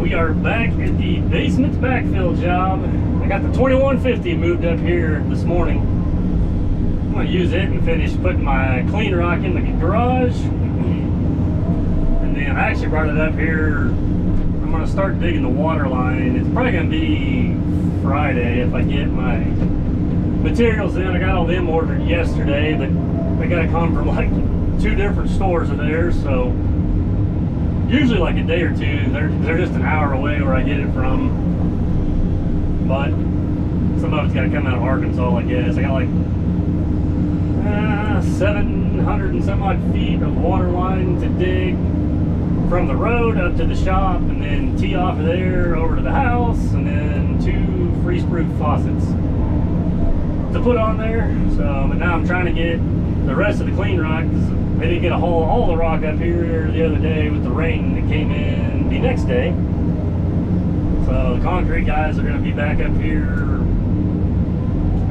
We are back at the basement backfill job. I got the 2150 moved up here this morning. I'm going to use it and finish putting my clean rock in the garage. And then I actually brought it up here. I'm going to start digging the water line. It's probably going to be Friday if I get my materials in. I got all them ordered yesterday, but they got to come from like 2 different stores of theirs, so usually like a day or two. They're just an hour away where I get it from, but some of it's got to come out of Arkansas, I guess. I got like 700 and some odd feet of water line to dig from the road up to the shop, and then tee off of there over to the house, and then 2 freeze-proof faucets to put on there. So, but now I'm trying to get the rest of the clean rock, because they didn't get all the rock up here the other day with the rain that came in the next day. So the concrete guys are going to be back up here,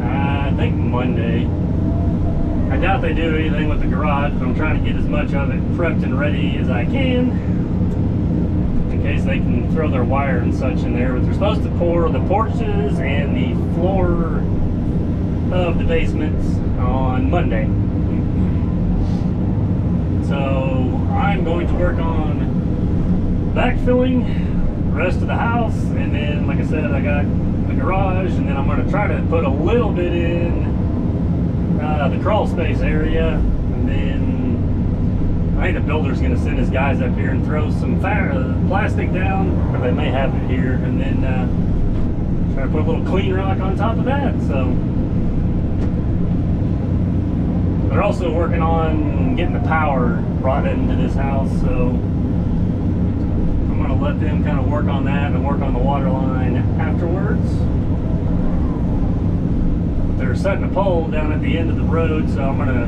I think Monday. I doubt they do anything with the garage, but I'm trying to get as much of it prepped and ready as I can, in case they can throw their wire and such in there. But they're supposed to pour the porches and the floor of the basements on Monday. So I'm going to work on backfilling the rest of the house, and then, like I said, I got the garage, and then I'm going to try to put a little bit in the crawl space area, and then I think the builder's going to send his guys up here and throw some plastic down, or they may have it here, and then try to put a little clean rock on top of that. So they're also working on getting the power brought into this house, so I'm going to let them kind of work on that and work on the water line afterwards. They're setting a pole down at the end of the road, so I'm going to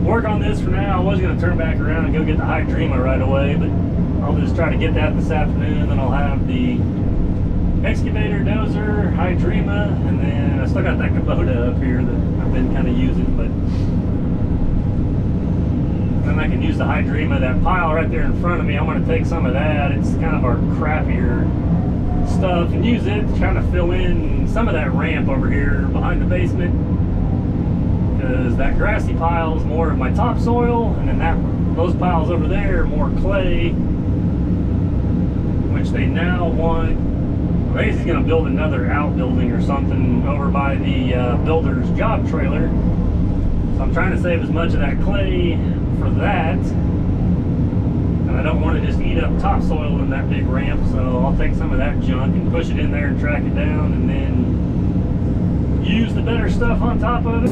work on this for now. I was going to turn back around and go get the hydrema right away, but I'll just try to get that this afternoon, then I'll have the excavator, dozer, hydrema, and then I still got that Kubota up here that I've been kind of using, but then I can use the hydrema. That pile right there in front of me, I'm going to take some of that. It's kind of our crappier stuff, and use it to kind of fill in some of that ramp over here behind the basement, because that grassy pile is more of my topsoil, and then those piles over there are more clay, which they now want. I think he's going to build another outbuilding or something over by the builder's job trailer, so I'm trying to save as much of that clay for that, and I don't want to just eat up topsoil in that big ramp, so I'll take some of that junk and push it in there and track it down, and then use the better stuff on top of it.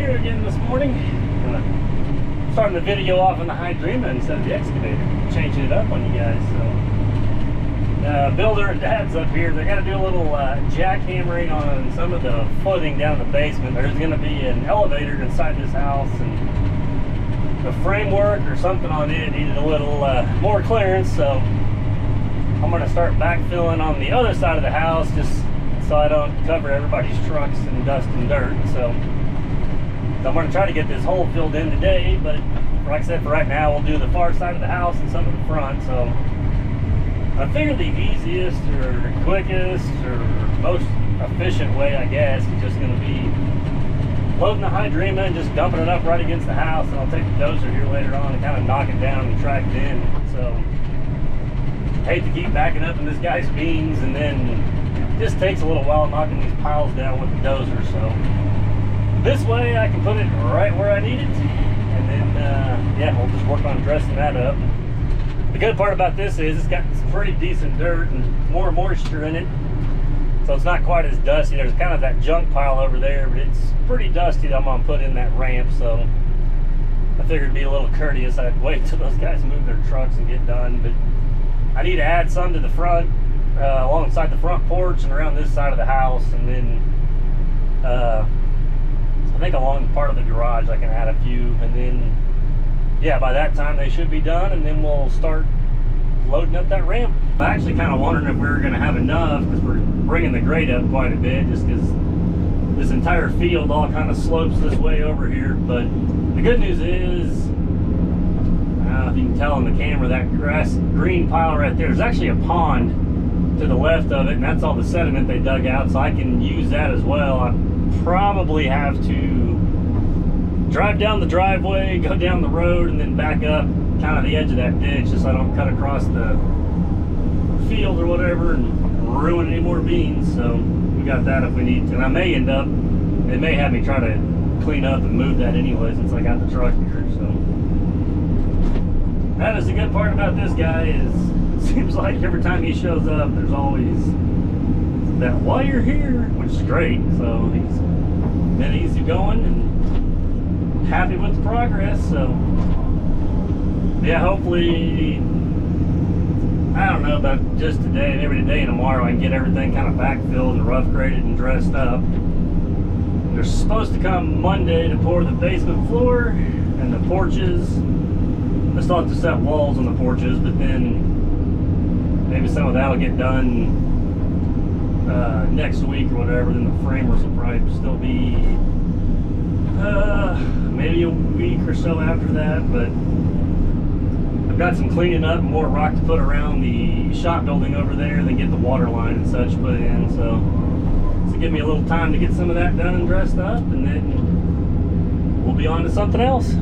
here again this morning. Starting the video off on the Hydrema instead of the excavator, changing it up on you guys. So, Builder and Dad's up here. They got to do a little jackhammering on some of the footing down in the basement. There's going to be an elevator inside this house, and the framework or something on it needed a little more clearance. So I'm going to start backfilling on the other side of the house, just so I don't cover everybody's trucks in dust and dirt. So I'm going to try to get this hole filled in today, but like I said, for right now, we'll do the far side of the house and some of the front. So I figured the easiest or quickest or most efficient way, I guess, is just going to be loading the Hydrema and just dumping it up right against the house, and I'll take the dozer here later on and kind of knock it down and track it in. So I hate to keep backing up in this guy's beans, and then it just takes a little while knocking these piles down with the dozer. So this way I can put it right where I need it, and then yeah, we'll just work on dressing that up. The good part about this is it's got some pretty decent dirt and more moisture in it, so it's not quite as dusty. There's kind of that junk pile over there, but it's pretty dusty that I'm going to put in that ramp. So I figured it'd be a little courteous. I'd wait till those guys move their trucks and get done, but I need to add some to the front, alongside the front porch and around this side of the house, and then I think along part of the garage I can add a few, and then yeah, by that time they should be done, and then we'll start loading up that ramp. I'm actually kind of wondering if we were going to have enough, because we're bringing the grade up quite a bit, just because this entire field all kind of slopes this way over here. But the good news is, I don't know if you can tell on the camera, that green pile right there, there's actually a pond to the left of it, and that's all the sediment they dug out, so I can use that as well. I probably have to drive down the driveway, go down the road, and then back up kind of the edge of that ditch, just so I don't cut across the field or whatever and ruin any more beans. So we got that if we need to. And I may end up, it may have me try to clean up and move that anyway, since I got the truck here. So that is the good part about this guy, is it seems like every time he shows up, there's always that "while you're here," which is great. So he's been easy going and happy with the progress. So yeah, hopefully, I don't know about just today, maybe today and tomorrow I can get everything kind of backfilled and rough graded and dressed up. They're supposed to come Monday to pour the basement floor and the porches. I still have to set walls on the porches, but then maybe some of that will get done next week or whatever. Then the framers will probably still be maybe a week or so after that. But I've got some cleaning up and more rock to put around the shop building over there, then get the water line and such put in. So give me a little time to get some of that done and dressed up, and then we'll be on to something else.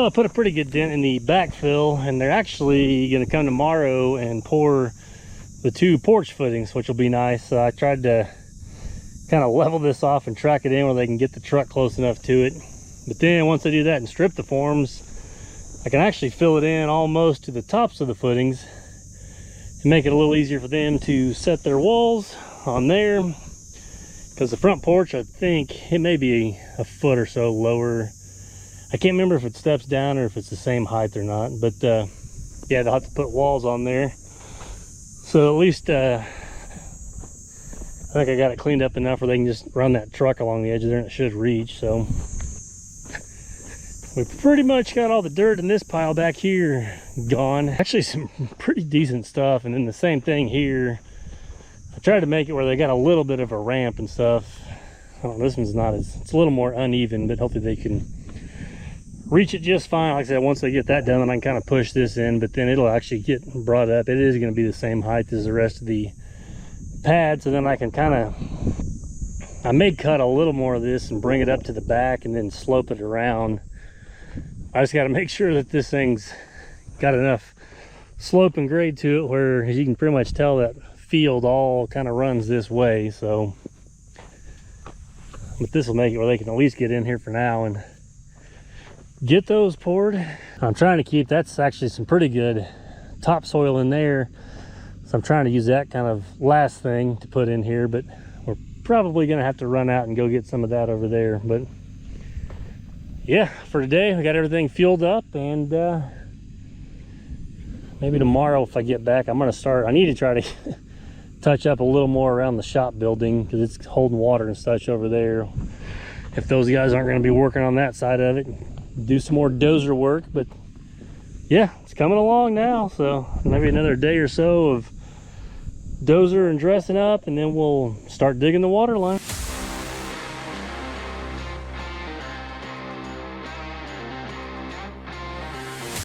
Well, I put a pretty good dent in the backfill, and they're actually going to come tomorrow and pour the 2 porch footings, which will be nice. So I tried to kind of level this off and track it in where they can get the truck close enough to it. But then once I do that and strip the forms, I can actually fill it in almost to the tops of the footings and make it a little easier for them to set their walls on there. Because the front porch, I think it may be a foot or so lower. I can't remember if it steps down or if it's the same height or not, but yeah, they'll have to put walls on there. So at least I think I got it cleaned up enough where they can just run that truck along the edge of there and it should reach. So we pretty much got all the dirt in this pile back here gone. Actually some pretty decent stuff, and then the same thing here. I tried to make it where they got a little bit of a ramp and stuff. I don't know, this one's not as, it's a little more uneven, but hopefully they can reach it just fine. Like I said, once they get that done, then I can kind of push this in, but then it'll actually get brought up. It is going to be the same height as the rest of the pad, so then I can kind of, I may cut a little more of this and bring it up to the back and then slope it around. I just got to make sure that this thing's got enough slope and grade to it where, as you can pretty much tell, that field all kind of runs this way. So but this will make it where they can at least get in here for now and get those poured. I'm trying to keep, that's actually some pretty good topsoil in there, so I'm trying to use that kind of last thing to put in here, but we're probably gonna have to run out and go get some of that over there. But yeah, for today we got everything fueled up, and maybe tomorrow if I get back, I'm gonna start, I need to try to touch up a little more around the shop building because it's holding water and such over there. If those guys aren't going to be working on that side of it, do some more dozer work. But yeah, it's coming along now, so maybe another day or so of dozer and dressing up, and then we'll start digging the water line.